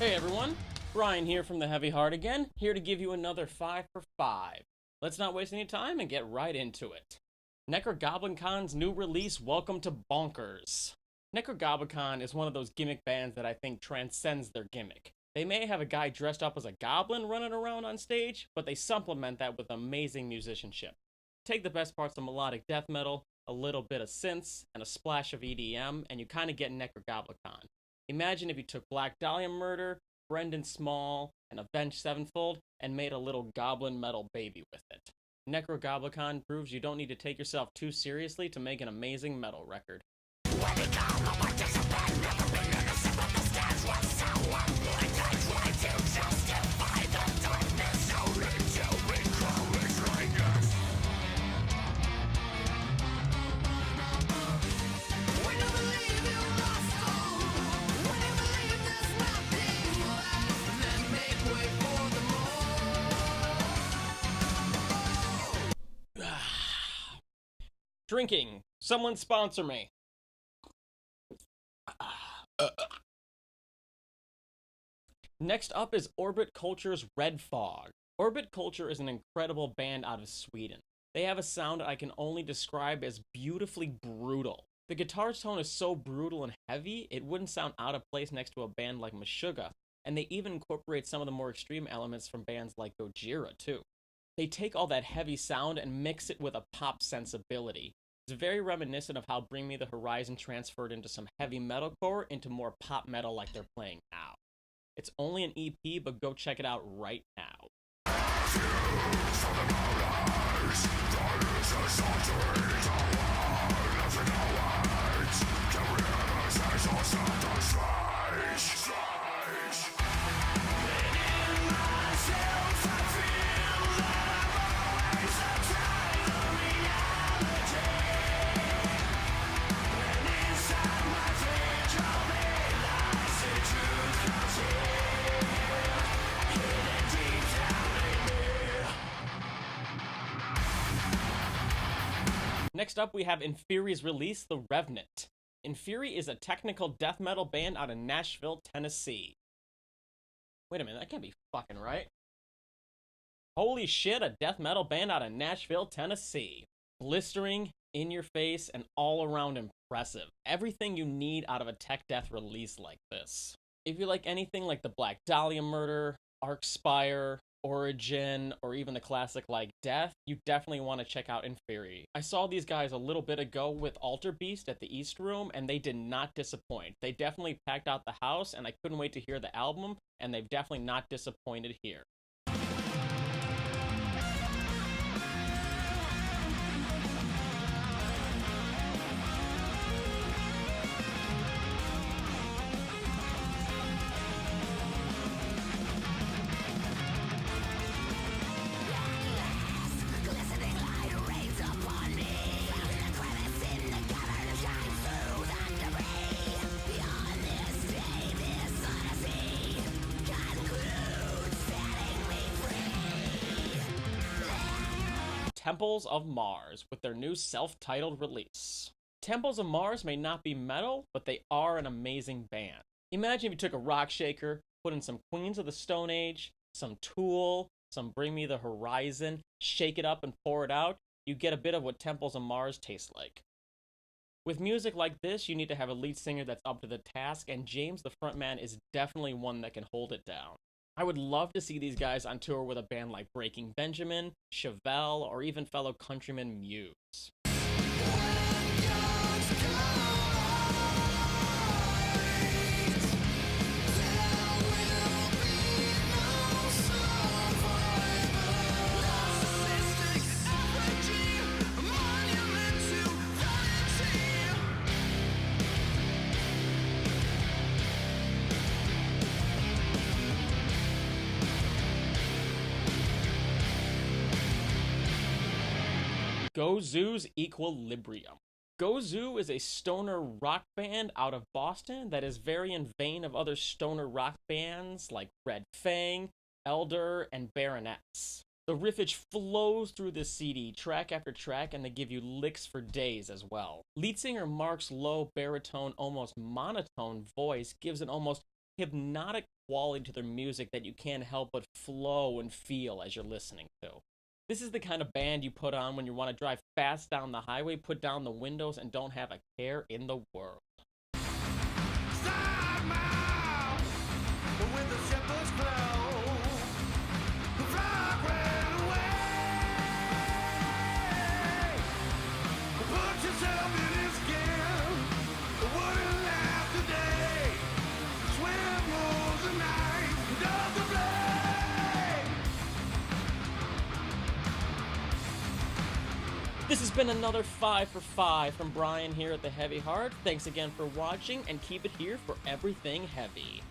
Hey everyone, Brian here from the Heavy Heart again, here to give you another 5 for 5. Let's not waste any time and get right into it. Nekrogoblikon new release, Welcome to Bonkers. Nekrogoblikon is one of those gimmick bands that I think transcends their gimmick. They may have a guy dressed up as a goblin running around on stage, but they supplement that with amazing musicianship. Take the best parts of melodic death metal, a little bit of synths, and a splash of EDM, and you kind of get Nekrogoblikon. Imagine if you took Black Dahlia Murder, Brendan Small, and Avenged Sevenfold and made a little goblin metal baby with it. Nekrogoblikon proves you don't need to take yourself too seriously to make an amazing metal record. Drinking. Someone sponsor me. Next up is Orbit Culture's Red Fog. Orbit Culture is an incredible band out of Sweden. They have a sound I can only describe as beautifully brutal. The guitar tone is so brutal and heavy, it wouldn't sound out of place next to a band like Meshuggah, and they even incorporate some of the more extreme elements from bands like Gojira too. They take all that heavy sound and mix it with a pop sensibility. It's very reminiscent of how Bring Me the Horizon transferred into some heavy metalcore into more pop metal like they're playing now. It's only an EP, but go check it out right now. Next up, we have Inferi's release, The Revenant. Inferi is a technical death metal band out of Nashville, Tennessee. Wait a minute, that can't be fucking right. Holy shit, a death metal band out of Nashville, Tennessee. Blistering, in your face, and all around impressive. Everything you need out of a tech death release like this. If you like anything like the Black Dahlia Murder, Arcspire, Origin, or even the classic like Death, you definitely want to check out Inferi. I saw these guys a little bit ago with Alter Beast at the East Room, and they did not disappoint. They definitely packed out the house, and I couldn't wait to hear the album, and they've definitely not disappointed here. Temples of Mars with their new self-titled release. Temples of Mars may not be metal, but they are an amazing band. Imagine if you took a rock shaker, put in some Queens of the Stone Age, some Tool, some Bring Me the Horizon, shake it up and pour it out, you get a bit of what Temples of Mars tastes like. With music like this, you need to have a lead singer that's up to the task, and James, the frontman, is definitely one that can hold it down. I would love to see these guys on tour with a band like Breaking Benjamin, Chevelle, or even fellow countryman Muse. Gozu's Equilibrium. Gozu is a stoner rock band out of Boston that is very in vein of other stoner rock bands like Red Fang, Elder, and Baronets. The riffage flows through the CD track after track, and they give you licks for days as well. Lead singer Mark's low baritone, almost monotone voice gives an almost hypnotic quality to their music that you can't help but flow and feel as you're listening to. This is the kind of band you put on when you want to drive fast down the highway, put down the windows, and don't have a care in the world. This has been another 5 for 5 from Brian here at the Heavy Heart. Thanks again for watching, and keep it here for everything heavy.